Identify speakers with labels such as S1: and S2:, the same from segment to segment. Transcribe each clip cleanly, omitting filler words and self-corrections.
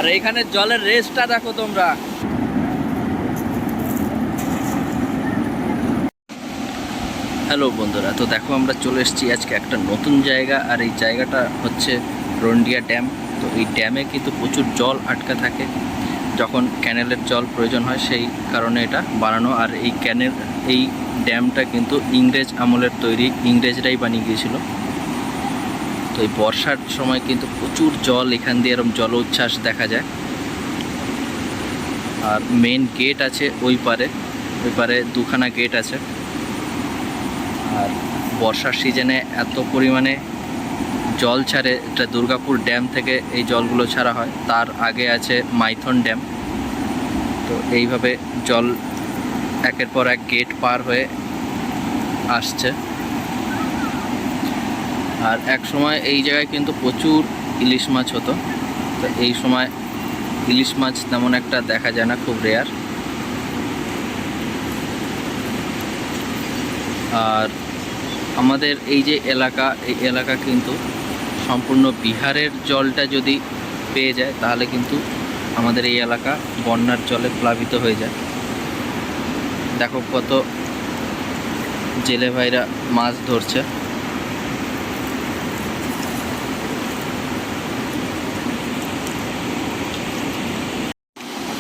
S1: আর এইখানে জলের রেসটা দেখো তোমরা। হ্যালো বন্ধুরা, তো দেখো আমরা চলে এসেছি আজকে একটা নতুন জায়গা। আর এই জায়গাটা হচ্ছে রন্ডিয়া ড্যাম। তো এই ড্যামে কিন্তু প্রচুর জল আটকা থাকে, যখন ক্যানেলের জল প্রয়োজন হয় সেই কারণে এটা বানানো। আর এই ড্যামটা কিন্তু ইংরেজ আমলের তৈরি, ইংরেজরাই বানিয়ে গিয়েছিল। তো এই বর্ষার সময় কিন্তু প্রচুর জল এখান দিয়ে এরকম জল উচ্ছ্বাস দেখা যায়। আর মেন গেট আছে ওই পারে দুখানা গেট আছে। আর বর্ষার সিজনে এত পরিমাণে জল ছাড়ে, এটা দুর্গাপুর ড্যাম থেকে এই জলগুলো ছাড়া হয়। তার আগে আছে মাইথন ড্যাম। তো এইভাবে জল একের পর এক গেট পার হয়ে আসছে। আর এক সময় এই জায়গায় কিন্তু প্রচুর ইলিশ মাছ হতো। তো এই সময় ইলিশ মাছ তেমন একটা দেখা যায় না, খুব রেয়ার। আর আমাদের এই যে এলাকা, এই এলাকা কিন্তু সম্পূর্ণ বিহারের জলটা যদি পেয়ে যায় তাহলে কিন্তু আমাদের এই এলাকা বন্যার জলে প্লাবিত হয়ে যায়। দেখো কত জেলে ভাইরা মাছ ধরছে।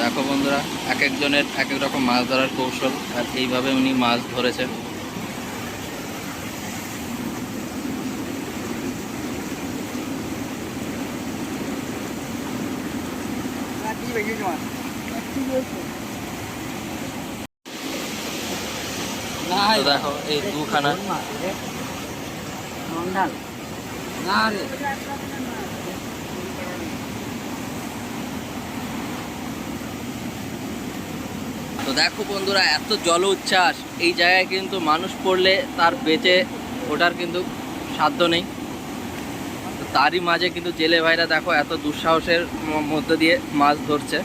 S1: দেখো বন্ধুরা, এক একজনের এক এক রকম মাছ ধরার কৌশল। আর এইভাবে উনি মাছ ধরেছে। তো দেখো এই দুখানা তো দেখো বন্ধুরা, এত জল উচ্ছ্বাস এই জায়গায় কিন্তু মানুষ পড়লে তার বেঁচে ওঠার কিন্তু সাধ্য নেই। তো তারই মাঝে কিন্তু জেলে ভাইরা দেখো এত দুঃসাহসের মধ্যে দিয়ে মাছ ধরছে।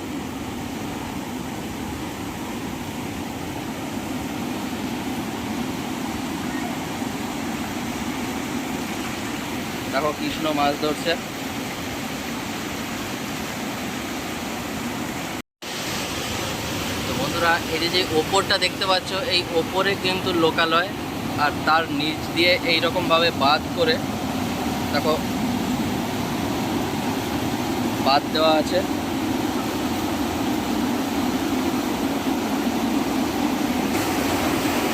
S1: দেখো কৃষ্ণ মাছ ধরছে। তো বন্ধুরা, এই যে ওপরটা দেখতে পাচ্ছ, এই ওপরে কিন্তু লোকালয়। আর তার নিচ দিয়ে এইরকমভাবে বাঁধ করে দেখো বাঁধ দেওয়া আছে।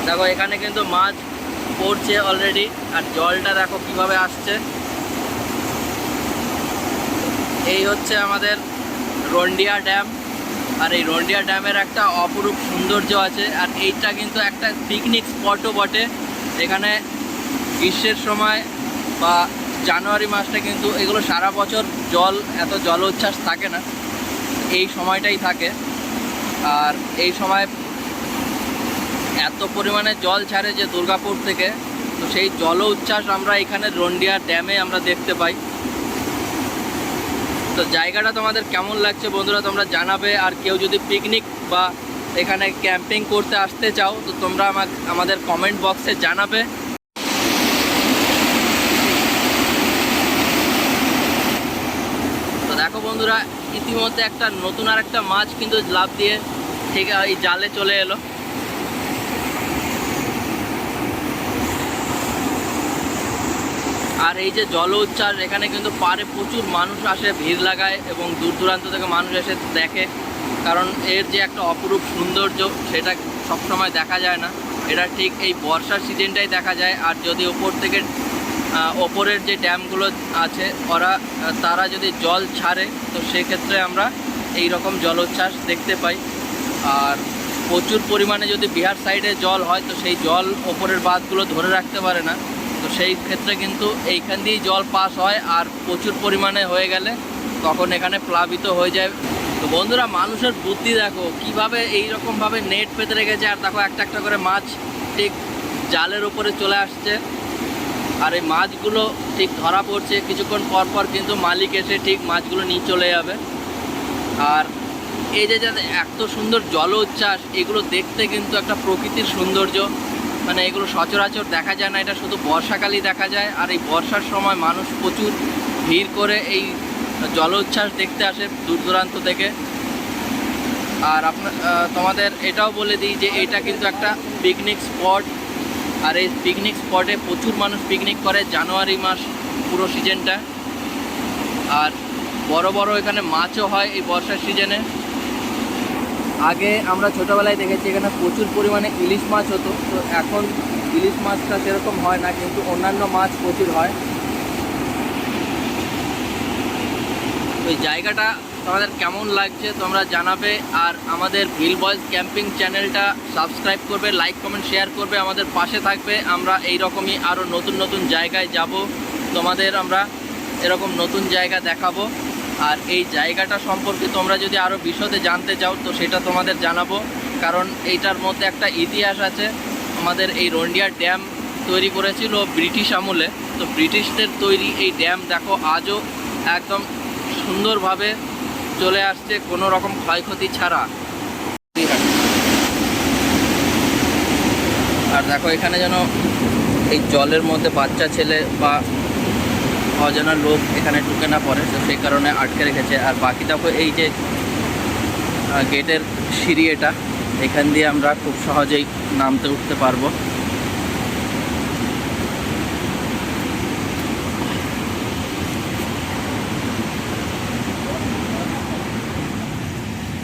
S1: দেখো এখানে কিন্তু মাছ পড়ছে অলরেডি। আর জলটা দেখো কিভাবে আসছে। এই হচ্ছে আমাদের রন্ডিয়া ড্যাম। আর এই রন্ডিয়া ড্যামের একটা অপরূপ সৌন্দর্য আছে। আর এইটা কিন্তু একটা পিকনিক স্পটও বটে। এখানে গ্রীষ্মের সময় বা জানুয়ারি মাসটা কিন্তু এগুলো সারা বছর এত জল উচ্ছ্বাস থাকে না, এই সময়টাই থাকে। আর এই সময় এত পরিমাণে জল ছাড়ে যে দুর্গাপুর থেকে, তো সেই জল উচ্ছ্বাস আমরা এখানে রন্ডিয়া ড্যামে আমরা দেখতে পাই। তো জায়গাটা তোমাদের কেমন লাগছে বন্ধুরা তোমরা জানাবে। আর কেউ যদি পিকনিক বা এখানে ক্যাম্পিং করতে আসতে চাও তো তোমরা আমাদের কমেন্ট বক্সে জানাবে। তো দেখো বন্ধুরা, ইতিমধ্যে একটা নতুন আর একটা মাছ কিন্তু লাফ দিয়ে ঠিক এই জালে চলে এলো। আর এই যে জল উচ্ছ্বাস, এখানে কিন্তু পাড়ে প্রচুর মানুষ আসে, ভিড় লাগায় এবং দূর দূরান্ত থেকে মানুষ এসে দেখে। কারণ এর যে একটা অপরূপ সৌন্দর্য সেটা সবসময় দেখা যায় না, এটা ঠিক এই বর্ষার সিজনটাই দেখা যায়। আর যদি ওপরের যে ড্যামগুলো আছে তারা যদি জল ছাড়ে তো সেক্ষেত্রে আমরা এই রকম জলোচ্ছ্বাস দেখতে পাই। আর প্রচুর পরিমাণে যদি বিহার সাইডে জল হয় তো সেই জল ওপরের বাঁধগুলো ধরে রাখতে পারে না, তো সেই ক্ষেত্রে কিন্তু এইখান দিয়েই জল পাস হয়। আর প্রচুর পরিমাণে হয়ে গেলে তখন এখানে প্লাবিত হয়ে যায়। তো বন্ধুরা, মানুষের বুদ্ধি দেখো কিভাবে এইরকমভাবে নেট পেতে রেখেছে। আর দেখো একটা একটা করে মাছ ঠিক জালের উপরে চলে আসছে। আর এই মাছগুলো ঠিক ধরা পড়ছে, কিছুক্ষণ পর পর কিন্তু মালিক এসে ঠিক মাছগুলো নিয়ে চলে যাবে। আর এই যে এত সুন্দর জল উচ্ছ্বাস, এগুলো দেখতে কিন্তু একটা প্রকৃতির সৌন্দর্য, মানে এগুলো সচরাচর দেখা যায় না, এটা শুধু বর্ষাকালই দেখা যায়। আর এই বর্ষার সময় মানুষ প্রচুর ভিড় করে এই জলোচ্ছ্বাস দেখতে আসে দূর দূরান্ত থেকে। আর তোমাদের এটাও বলে দিই যে এটা কিন্তু একটা পিকনিক স্পট, আর এই পিকনিক স্পটে প্রচুর মানুষ পিকনিক করে জানুয়ারি মাস পুরো সিজনটা। আর বড় বড় এখানে মাছও হয় এই বর্ষার সিজনে। আগে আমরা ছোটোবেলায় দেখেছি এখানে প্রচুর পরিমাণে ইলিশ মাছ হতো, তো এখন ইলিশ মাছটা সেরকম হয় না, কিন্তু অন্যান্য মাছ প্রচুর হয়। ওই জায়গাটা তোমাদের কেমন লাগছে তোমরা জানাবে, আর আমাদের ভিল বয়েজ ক্যাম্পিং চ্যানেলটা সাবস্ক্রাইব করবে, লাইক কমেন্ট শেয়ার করবে, আমাদের পাশে থাকবে। আমরা এই রকমই আরও নতুন নতুন জায়গায় যাব, তোমাদের আমরা এরকম নতুন জায়গা দেখাবো। আর এই জায়গাটা সম্পর্কে তোমরা যদি আরও বিশদে জানতে চাও তো সেটা তোমাদের জানাবো, কারণ এইটার মধ্যে একটা ইতিহাস আছে। আমাদের এই রন্ডিয়া ড্যাম তৈরি করেছিল ব্রিটিশ আমলে, তো ব্রিটিশদের তৈরি এই ড্যাম দেখো আজও একদম সুন্দরভাবে চলে আসছে, কোনো রকম ক্ষয়ক্ষতি ছাড়া। আর দেখো এখানে যেন এই জলের মধ্যে বাচ্চা ছেলে বা অজানা লোক এখানে ঢুকে না পড়ে, তো সেই কারণে আটকে রেখেছে। আর বাকি দেখো এই যে গেটের সিঁড়ি, এটা এখান দিয়ে আমরা খুব সহজেই নামতে উঠতে পারবো।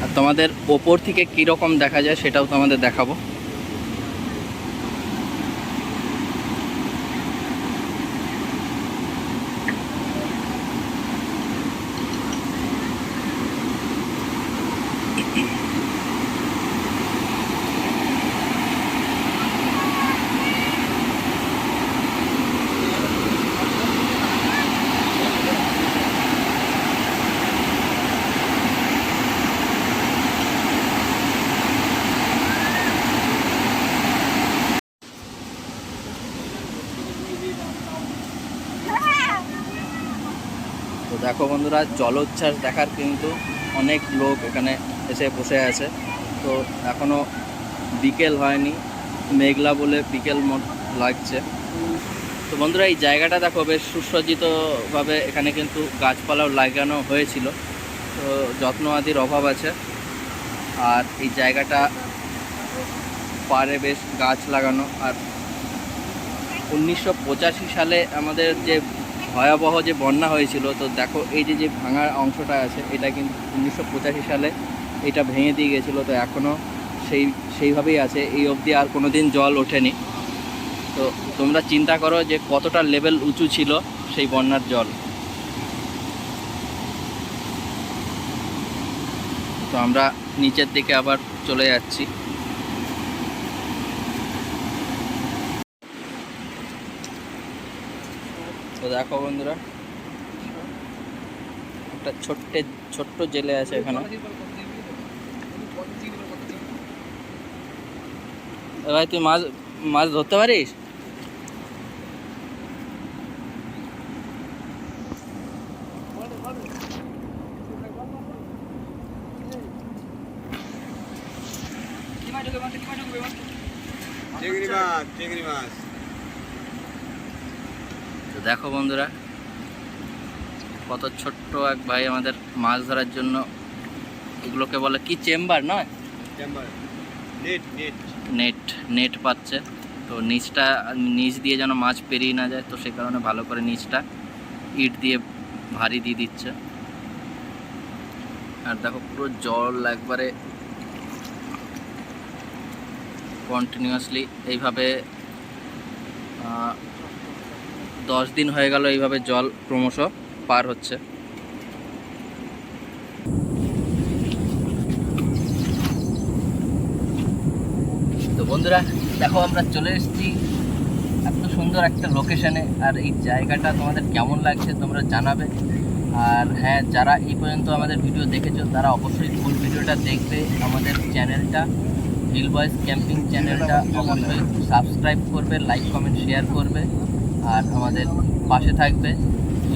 S1: আর তোমাদের ওপর থেকে কীরকম দেখা যায় সেটাও তোমাদের দেখাবো। তো দেখো বন্ধুরা, জলোচ্ছ্বাস দেখার কিন্তু অনেক লোক এখানে এসে বসে আছে। তো এখনও বিকেল হয়নি, মেঘলা বলে বিকেল লাগছে। তো বন্ধুরা এই জায়গাটা দেখো বেশ সুসজ্জিতভাবে এখানে কিন্তু গাছপালাও লাগানো হয়েছিল, তো যত্ন আদির অভাব আছে। আর এই জায়গাটা পাড়ে বেশ গাছ লাগানো। আর 1985 সালে আমাদের যে ভয়াবহ যে বন্যা হয়েছিল, তো দেখো এই যে ভাঙা অংশটা আছে এটা কিন্তু 1985 সালে এটা ভেঙে দিয়ে গেছিলো, তো এখনও সেইভাবেই আছে, এই অবধি আর কোনো দিন জল ওঠেনি। তো তোমরা চিন্তা করো যে কতটা লেভেল উঁচু ছিল সেই বন্যার জল। তো আমরা নিচের দিকে আবার চলে যাচ্ছি। তো দেখো বন্ধুরা, একটা ছোট্ট জেলে আছে এখানে। ভাই তুই মাছ ধরতে পারিস? তো দেখো বন্ধুরা, কত ছোট্ট এক ভাই আমাদের মাছ ধরার জন্য, এগুলোকে বলে কি চেম্বার নয়, নেট পাচ্ছে। তো নিচ দিয়ে যেন মাছ পেরিয়ে না যায়, তো সে কারণে ভালো করে নিচটা ইট দিয়ে ভারী দিয়ে দিচ্ছে। আর দেখো পুরো জল একবারে কন্টিনিউয়াসলি এইভাবে 10 দিন হয়ে গেল এইভাবে জল ক্রমশ পার হচ্ছে। তো বন্ধুরা দেখো আমরা চলে এসেছি এত সুন্দর একটা লোকেশনে। আর এই জায়গাটা তোমাদের কেমন লাগছে তোমরা জানাবে। আর হ্যাঁ, যারা এই পর্যন্ত আমাদের ভিডিও দেখেছো তারা অবশ্যই ফুল ভিডিওটা দেখবে। আমাদের চ্যানেলটা ভিল বয়েজ ক্যাম্পিং চ্যানেলটা অবশ্যই সাবস্ক্রাইব করবে, লাইক কমেন্ট শেয়ার করবে, আর আমাদের পাশে থাকবে।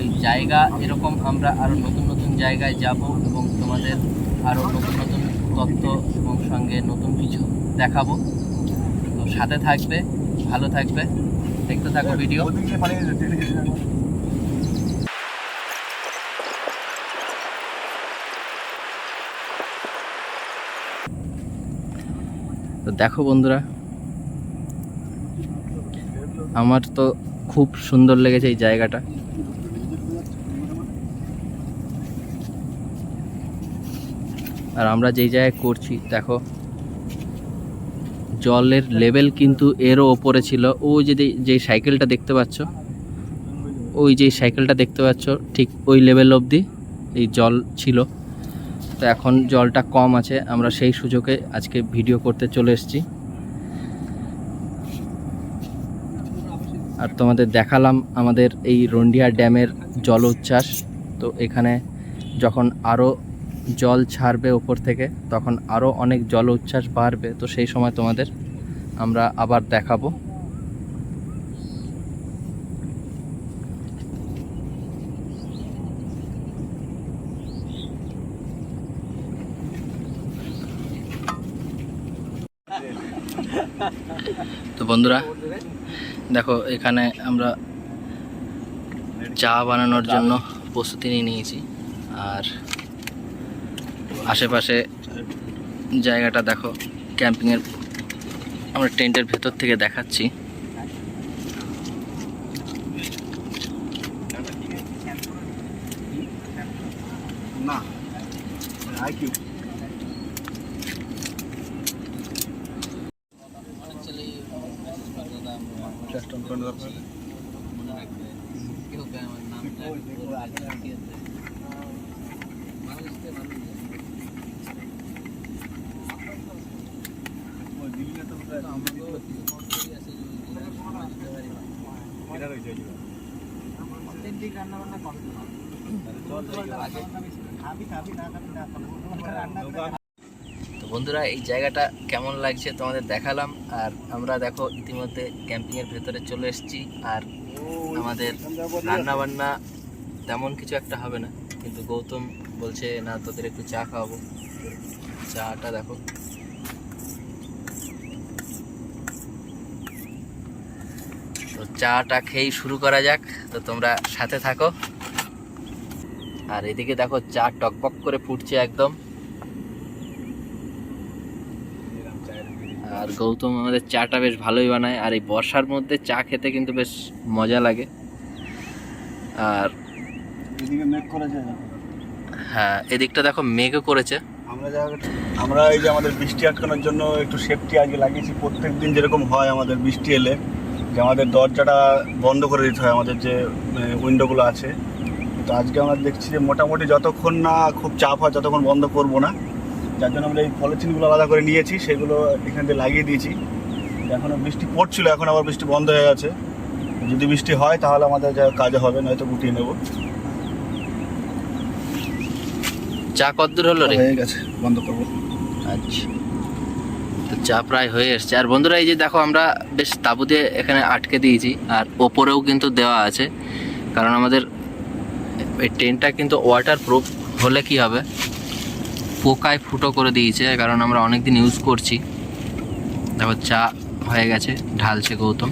S1: এই জায়গা এরকম আমরা আরও নতুন নতুন জায়গায় যাব এবং তোমাদের আরও নতুন নতুন তথ্য এবং সঙ্গে নতুন কিছু দেখাবো। তো সাথে থাকবে, ভালো থাকবে, দেখতে থাকো ভিডিও। দেখো বন্ধুরা, আমার তো খুব সুন্দর লেগেছে এই জায়গাটা। আর আমরা যেই জায়গায় করছি দেখো, জলের লেভেল কিন্তু এরও ওপরে ছিল। ওই যে সাইকেলটা দেখতে পাচ্ছ, ওই যে সাইকেলটা দেখতে পাচ্ছ, ঠিক ওই লেভেল অবধি এই জল ছিল। তো এখন জলটা কম আছে, আমরা সেই সুযোগে আজকে ভিডিও করতে চলে এসেছি। আর তোমাদের দেখালাম আমাদের এই রন্ডিয়া ড্যামের জল উচ্ছ্বাস। তো এখানে যখন আরও জল ছাড়বে ওপর থেকে, তখন আরও অনেক জল উচ্ছ্বাস বাড়বে। তো সেই সময় তোমাদের আমরা আবার দেখাবো। তো বন্ধুরা দেখো, এখানে আমরা চা বানানোর জন্য প্রস্তুতি নিয়ে নিয়েছি। আর আশেপাশে জায়গাটা দেখো, ক্যাম্পিংয়ের আমরা টেন্টের ভেতর থেকে দেখাচ্ছি। না তো বন্ধুরা, এই জায়গাটা কেমন লাগছে তোমাদের দেখালাম। আর আমরা দেখো ইতিমধ্যে ক্যাম্পিংয়ের ভেতরে চলে এসেছি। আর আমাদের রান্না বান্না তেমন কিছু একটা হবে না, কিন্তু গৌতম বলছে না, তোদের একটু চা খাওয়াবো। চাটা দেখো, তো চাটা খেয়েই শুরু করা যাক। তো তোমরা সাথে থাকো। আর এদিকে দেখো, চা টকবক করে ফুটছে একদম। আর গৌতম আমাদের চাটা বেশ ভালোই বানায়। আর এই বর্ষার মধ্যে চা খেতে কিন্তু বেশ মজা লাগে। আর
S2: এদিকে মেঘ করেছে,
S1: হ্যাঁ, এদিকটা দেখো মেঘও করেছে।
S2: আমরা এই যে আমাদের বৃষ্টি আটকানোর জন্য একটু সেফটি আজকে লাগিয়েছি। প্রত্যেক দিন যেরকম হয় আমাদের বৃষ্টি এলে, যে আমাদের দরজাটা বন্ধ করে দিতে হয়, আমাদের যে উইন্ডোগুলো আছে। তো আজকে আমরা দেখছি যে মোটামুটি যতক্ষণ না খুব চাপ হয় ততক্ষণ বন্ধ করব না। যার জন্য আমরা এই পলিথিনগুলো আলাদা করে নিয়েছি, সেগুলো এখান থেকে লাগিয়ে দিয়েছি। এখনও বৃষ্টি পড়ছিল, এখন আবার বৃষ্টি বন্ধ হয়ে গেছে। যদি বৃষ্টি হয় তাহলে আমাদের যা কাজে হবে, নয়তো গুটিয়ে নেব।
S1: চা কতদূর হলো রে?
S2: হয়ে গেছে, বন্ধ করবো।
S1: আচ্ছা, তো চা প্রায় হয়ে এসছে। আর বন্ধুরা, এই যে দেখো, আমরা বেশ তাঁবু দিয়ে এখানে আটকে দিয়েছি। আর ওপরেও কিন্তু দেওয়া আছে, কারণ আমাদের এই টেন্টটা কিন্তু ওয়াটার প্রুফ হলে কি হবে, পোকায় ফুটো করে দিয়েছে, কারণ আমরা অনেকদিন ইউজ করছি। দেখো চা হয়ে গেছে, ঢালছে গৌতম।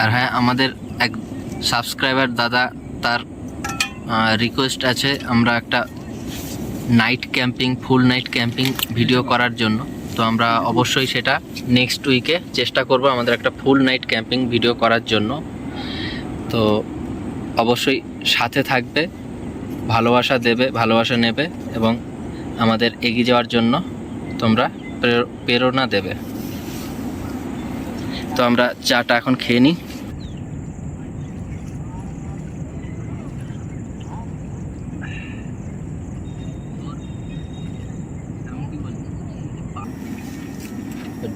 S1: আর হ্যাঁ, আমাদের এক সাবস্ক্রাইবার দাদা, তার রিকোয়েস্ট আছে আমরা একটা নাইট ক্যাম্পিং, ফুল নাইট ক্যাম্পিং ভিডিও করার জন্য। তো আমরা অবশ্যই সেটা নেক্সট উইকে চেষ্টা করব, আমাদের একটা ফুল নাইট ক্যাম্পিং ভিডিও করার জন্য। তো অবশ্যই সাথে থাকবে, ভালোবাসা দেবে, ভালোবাসা নেবে, এবং আমাদের এগিয়ে যাওয়ার জন্য তোমরা প্রেরণা দেবে। তো আমরা চাটা এখন খেয়ে নিই।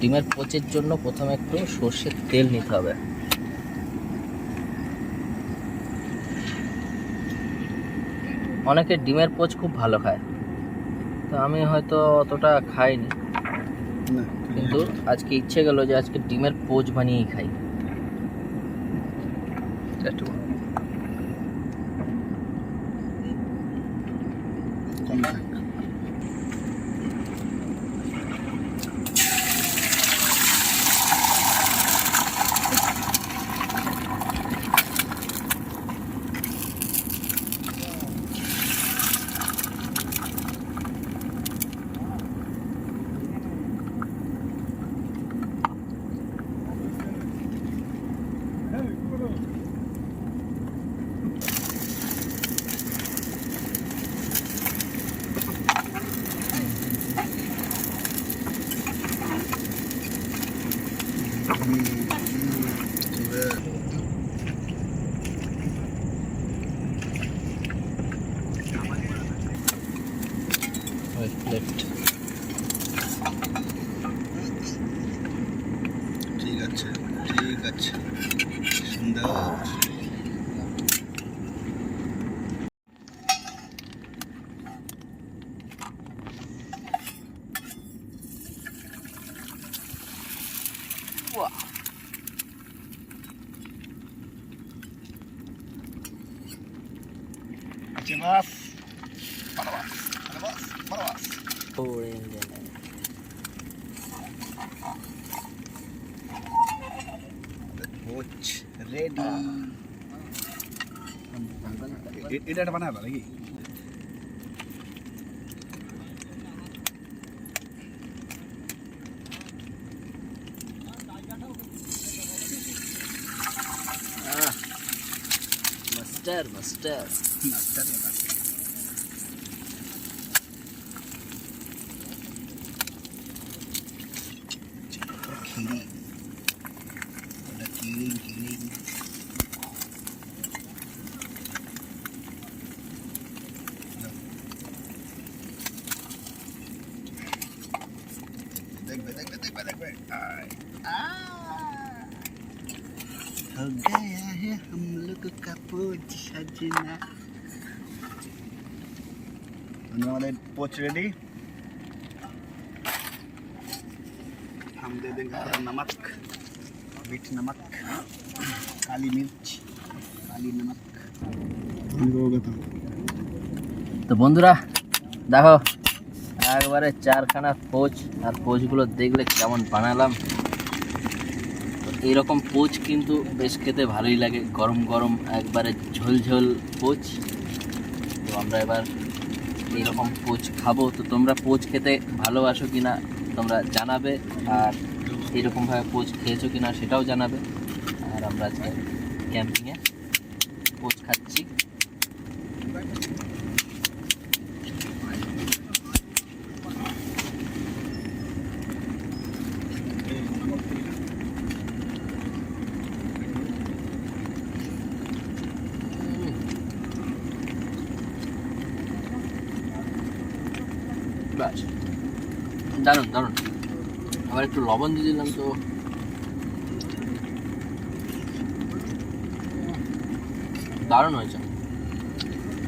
S1: ডিমের পোচের জন্য প্রথমে একটু সর্ষের তেল নিতে হবে। অনেকে ডিমের পোচ খুব ভালো খায়, তো আমি হয়তো অতটা খাইনি, কিন্তু আজকে ইচ্ছে গেল যে আজকে ডিমের পোচ বানিয়েই খাই।
S2: ঠিক আছে, ঠিক আছে, সুন্দর। Mas, panas, panas, panas. Poach ready. এটা একটা বানাবা নাকি?
S1: মাস্টার মাস্টার
S2: খিরি, ওটা খিরি খিরি। দেখবে দেখবে দেখবে দেখবে। हो गया है हम लोग का पोच सजना। हमारे पोच रेडी। हम दे देंगे थोड़ा नमक, मीठ नमक, काली मिर्च, काली नमक।
S1: তো বন্ধুরা দেখো একবারে চারখানা পোচ, আর পোচগুলো দেখলে কেমন বানালাম। এইরকম পোচ কিন্তু বেশ খেতে ভালোই লাগে, গরম গরম একবারে ঝোল পোচ। তো আমরা এবার এইরকম পোচ খাবো। তো তোমরা পোচ খেতে ভালোবাসো কিনা তোমরা জানাবে, আর এইরকমভাবে পোচ খেয়েছো কিনা সেটাও জানাবে। আর আমরা আজকে ক্যাম্পিংয়ে পোচ খাচ্ছি। বাস দারুণ দারুণ। আবার একটু লবণ দিয়ে দিলাম তো দারুণ হয়েছে।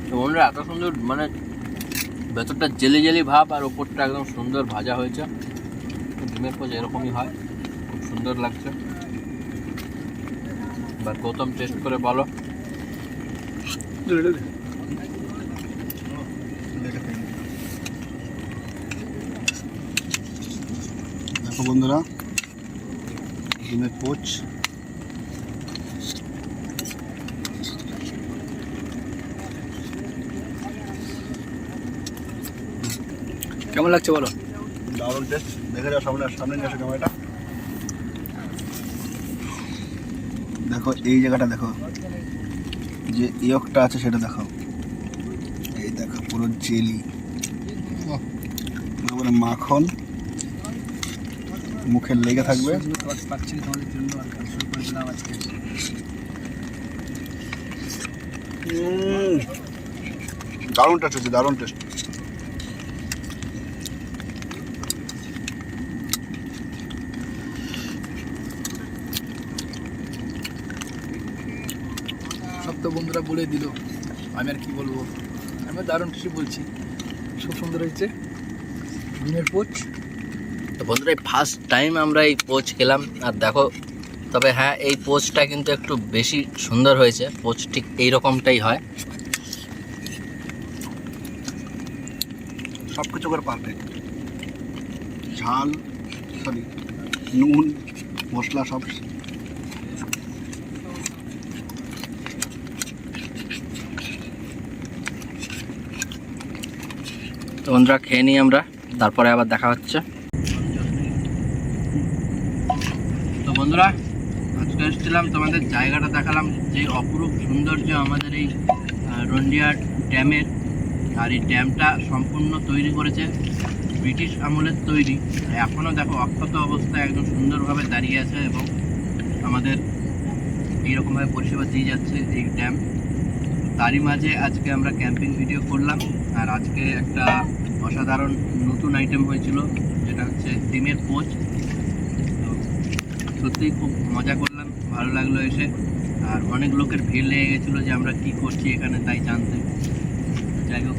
S1: তো বন্ধুরা এত সুন্দর মানে ভেতরটা জেলি জেলি ভাব আর ওপরটা একদম সুন্দর ভাজা হয়েছে। ডিমের পোচ এরকমই হয়, খুব সুন্দর লাগছে। এবার গৌতম টেস্ট করে বলো।
S2: দেখো বন্ধুরা, ডিমের পোচ
S1: কেমন লাগছে বলো?
S2: দারুণ টেস্ট। দেখে যাও, সামনে সামনে নিয়ে আসো ক্যামেরাটা। দেখো এই জায়গাটা দেখো, যে ইয়কটা আছে সেটা দেখো। এই দেখো পুরো জেলি, পুরো মাখন মুখে লেগে থাকবে। দারুণ টেস্ট হচ্ছে, দারুণ টেস্ট।
S3: সব তো বন্ধুরা বলে দিল, আমি আর কি বলবো। আমি দারুণ কিছু বলছি, খুব সুন্দর হয়েছে ডিমের পোচ।
S1: তো বন্ধুরা ফার্স্ট টাইম আমরা এই পোচ খেলাম। আর দেখো, তবে হ্যাঁ এই পোচটা কিন্তু একটু বেশি সুন্দর হয়েছে। পোচ ঠিক এই রকমটাই হয়।
S2: সব কিছু করে পারফেক্ট, ঝাল সরি নুন মশলা সব।
S1: তো বন্ধুরা খেয়ে নিই আমরা, তারপরে আবার দেখা হচ্ছে। তো বন্ধুরা আজকে এসেছিলাম তোমাদের জায়গাটা দেখালাম, যে অপরূপ সৌন্দর্য আমাদের এই রন্ডিয়া ড্যামের। আর এই ড্যামটা সম্পূর্ণ তৈরি করেছে ব্রিটিশ আমলের তৈরি, এখনও দেখো অক্ষত অবস্থায় একদম সুন্দরভাবে দাঁড়িয়ে আছে এবং আমাদের এইরকমভাবে পরিষেবা দিয়ে যাচ্ছে এই ড্যাম। তারই মাঝে আজকে আমরা ক্যাম্পিং ভিডিও করলাম। আর আজকে একটা অসাধারণ নতুন আইটেম হয়েছিল, যেটা হচ্ছে ডিমের পোচ। তো সত্যিই খুব মজা করলাম, ভালো লাগলো এসে। আর অনেক লোকের ভিড় লেগে গেছিলো যে আমরা কি করছি এখানে তাই জানতে। যাই হোক,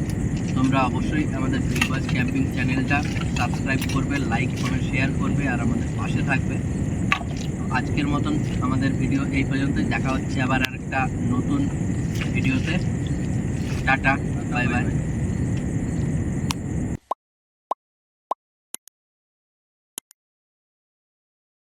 S1: তোমরা অবশ্যই আমাদের ভিলবাজ ক্যাম্পিং চ্যানেলটা সাবস্ক্রাইব করবে, লাইক কমেন্ট শেয়ার করবে আর আমাদের পাশে থাকবে। আজকের মতন আমাদের ভিডিও এই পর্যন্তই, দেখা হচ্ছে আবার আরেকটা নতুন ভিডিওতে। Tata, bye bye.